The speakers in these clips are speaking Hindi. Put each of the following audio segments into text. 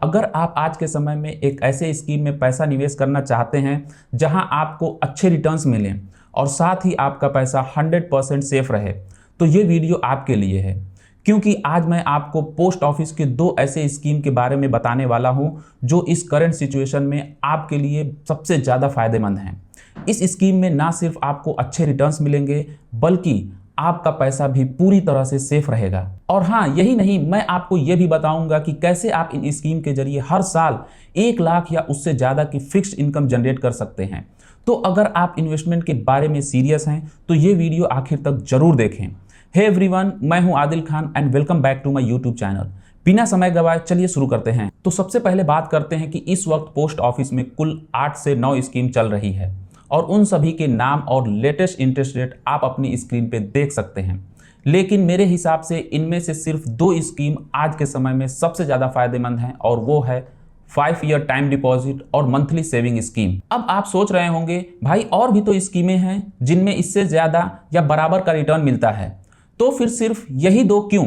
अगर आप आज के समय में एक ऐसे स्कीम में पैसा निवेश करना चाहते हैं जहां आपको अच्छे रिटर्न्स मिलें और साथ ही आपका पैसा 100% सेफ रहे, तो ये वीडियो आपके लिए है। क्योंकि आज मैं आपको पोस्ट ऑफिस के दो ऐसे स्कीम के बारे में बताने वाला हूं जो इस करंट सिचुएशन में आपके लिए सबसे ज़्यादा फायदेमंद हैं। इस स्कीम में ना सिर्फ आपको अच्छे रिटर्न्स मिलेंगे बल्कि आपका पैसा भी पूरी तरह से सेफ रहेगा। और हाँ, यही नहीं, मैं आपको यह भी बताऊंगा कि कैसे आप इन स्कीम के जरिए हर साल 1 लाख या उससे ज़्यादा की फिक्स्ड इनकम जनरेट कर सकते हैं। तो अगर आप इन्वेस्टमेंट के बारे में सीरियस हैं तो ये वीडियो आखिर तक जरूर देखें। हे एवरीवन, मैं हूं Adil Khan and welcome back to my YouTube channel. बिना समय गवाए चलिए शुरू करते हैं। तो सबसे पहले बात करते हैं कि इस वक्त पोस्ट ऑफिस में कुल 8 से 9 स्कीम चल रही है और उन सभी के नाम और लेटेस्ट इंटरेस्ट रेट आप अपनी स्क्रीन पे देख सकते हैं। लेकिन मेरे हिसाब से इनमें से सिर्फ 2 स्कीम आज के समय में सबसे ज़्यादा फायदेमंद हैं और वो है 5 ईयर टाइम डिपॉजिट और मंथली सेविंग स्कीम। अब आप सोच रहे होंगे भाई और भी तो स्कीमें हैं जिनमें इससे ज़्यादा या बराबर का रिटर्न मिलता है, तो फिर सिर्फ यही 2 क्यों?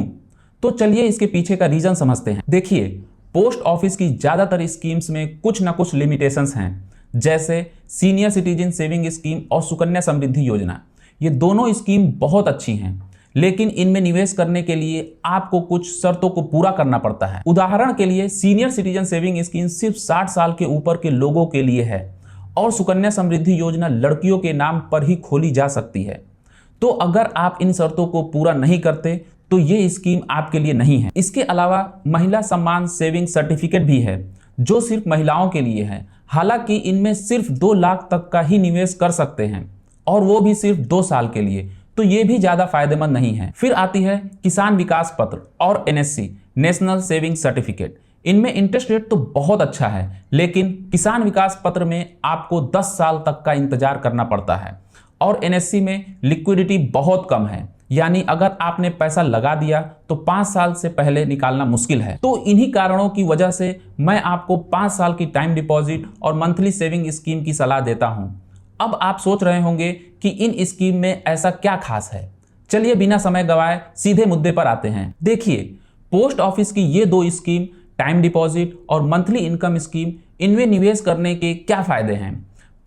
तो चलिए इसके पीछे का रीज़न समझते हैं। देखिए, पोस्ट ऑफिस की ज़्यादातर स्कीम्स में कुछ ना कुछ लिमिटेशंस हैं, जैसे सीनियर सिटीजन सेविंग स्कीम और सुकन्या समृद्धि योजना। ये दोनों स्कीम बहुत अच्छी हैं, लेकिन इनमें निवेश करने के लिए आपको कुछ शर्तों को पूरा करना पड़ता है। उदाहरण के लिए सीनियर सिटीजन सेविंग स्कीम सिर्फ 60 साल के ऊपर के लोगों के लिए है और सुकन्या समृद्धि योजना लड़कियों के नाम पर ही खोली जा सकती है। तो अगर आप इन शर्तों को पूरा नहीं करते तो ये स्कीम आपके लिए नहीं है। इसके अलावा महिला सम्मान सेविंग सर्टिफिकेट भी है जो सिर्फ महिलाओं के लिए है। हालांकि इनमें सिर्फ 2 लाख तक का ही निवेश कर सकते हैं और वो भी सिर्फ 2 साल के लिए, तो ये भी ज्यादा फायदेमंद नहीं है। फिर आती है किसान विकास पत्र और NSC नेशनल सेविंग सर्टिफिकेट। इनमें इंटरेस्ट रेट तो बहुत अच्छा है, लेकिन किसान विकास पत्र में आपको 10 साल तक का इंतजार करना पड़ता है और NSC में लिक्विडिटी बहुत कम है, यानी अगर आपने पैसा लगा दिया तो 5 साल से पहले निकालना मुश्किल है। तो इन्हीं कारणों की वजह से मैं आपको 5 साल की टाइम डिपॉजिट और मंथली सेविंग स्कीम की सलाह देता हूं। अब आप सोच रहे होंगे कि इन स्कीम में ऐसा क्या खास है। चलिए बिना समय गवाए सीधे मुद्दे पर आते हैं। देखिए, पोस्ट ऑफिस की ये 2 स्कीम, टाइम डिपॉजिट और मंथली इनकम स्कीम, इनमें निवेश करने के क्या फायदे हैं।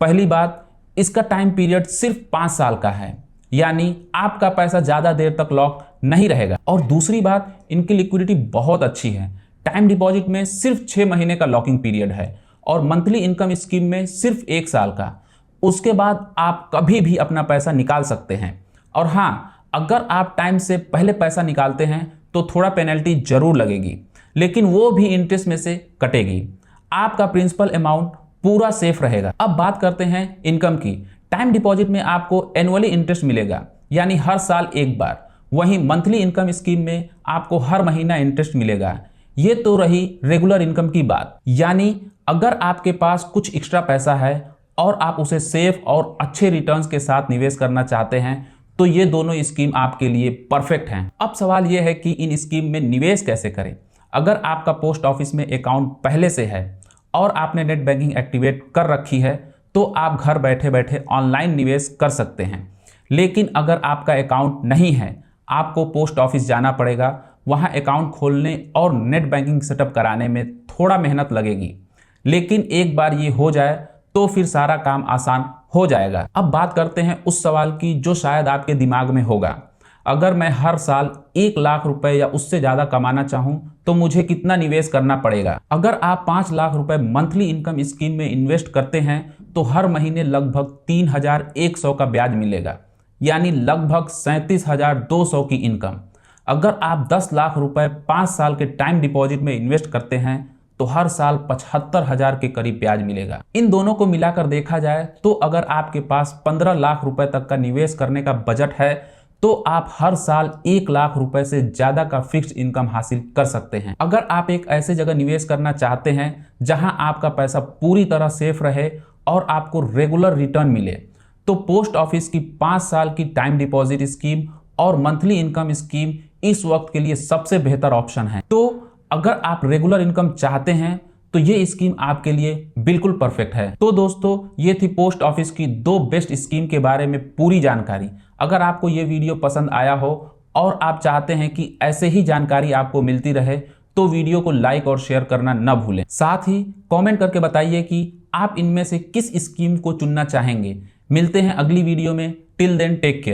पहली बात, इसका टाइम पीरियड सिर्फ 5 साल का है, यानी आपका पैसा ज़्यादा देर तक लॉक नहीं रहेगा। और दूसरी बात, इनकी लिक्विडिटी बहुत अच्छी है। टाइम डिपॉजिट में सिर्फ 6 महीने का लॉकिंग पीरियड है और मंथली इनकम स्कीम में सिर्फ 1 साल का। उसके बाद आप कभी भी अपना पैसा निकाल सकते हैं। और हाँ, अगर आप टाइम से पहले पैसा निकालते हैं तो थोड़ा पेनल्टी जरूर लगेगी, लेकिन वो भी इंटरेस्ट में से कटेगी। आपका प्रिंसिपल अमाउंट पूरा सेफ रहेगा। अब बात करते हैं इनकम की। टाइम डिपॉजिट में आपको एनुअली इंटरेस्ट मिलेगा, यानी हर साल एक बार। वहीं मंथली इनकम स्कीम में आपको हर महीना इंटरेस्ट मिलेगा। ये तो रही रेगुलर इनकम की बात, यानी अगर आपके पास कुछ एक्स्ट्रा पैसा है और आप उसे सेफ और अच्छे रिटर्न्स के साथ निवेश करना चाहते हैं तो ये दोनों स्कीम आपके लिए परफेक्ट हैं। अब सवाल यह है कि इन स्कीम में निवेश कैसे करें। अगर आपका पोस्ट ऑफिस में अकाउंट पहले से है और आपने नेट बैंकिंग एक्टिवेट कर रखी है तो आप घर बैठे बैठे ऑनलाइन निवेश कर सकते हैं। लेकिन अगर आपका अकाउंट नहीं है, आपको पोस्ट ऑफिस जाना पड़ेगा। वहां अकाउंट खोलने और नेट बैंकिंग सेटअप कराने में थोड़ा मेहनत लगेगी, लेकिन एक बार ये हो जाए तो फिर सारा काम आसान हो जाएगा। अब बात करते हैं उस सवाल की जो शायद आपके दिमाग में होगा, अगर मैं हर साल 1 लाख रुपए या उससे ज़्यादा कमाना चाहूँ तो मुझे कितना निवेश करना पड़ेगा। अगर आप 5 लाख रुपए मंथली इनकम स्कीम में इन्वेस्ट करते हैं तो हर महीने लगभग 3100 का ब्याज मिलेगा, यानी लगभग 37,200 की इनकम। अगर आप 10 लाख रुपए 5 साल के टाइम डिपॉजिट में इन्वेस्ट करते हैं तो हर साल 75,000 के करीब ब्याज मिलेगा। इन दोनों को मिलाकर देखा जाए तो अगर आपके पास 15 लाख रुपए तक का निवेश करने का बजट है तो आप हर साल 1 लाख रुपए से ज्यादा का फिक्स्ड इनकम हासिल कर सकते हैं। अगर आप एक ऐसे जगह निवेश करना चाहते हैं जहां आपका पैसा पूरी तरह सेफ रहे और आपको रेगुलर रिटर्न मिले, तो पोस्ट ऑफिस की 5 साल की टाइम डिपॉजिट स्कीम और मंथली इनकम स्कीम इस वक्त के लिए सबसे बेहतर ऑप्शन है। तो अगर आप रेगुलर इनकम चाहते हैं तो ये स्कीम आपके लिए बिल्कुल परफेक्ट है। तो दोस्तों, ये थी पोस्ट ऑफिस की 2 बेस्ट स्कीम के बारे में पूरी जानकारी। अगर आपको ये वीडियो पसंद आया हो और आप चाहते हैं कि ऐसे ही जानकारी आपको मिलती रहे तो वीडियो को लाइक और शेयर करना न भूलें। साथ ही कमेंट करके बताइए कि आप इनमें से किस स्कीम को चुनना चाहेंगे। मिलते हैं अगली वीडियो में। Till then take care.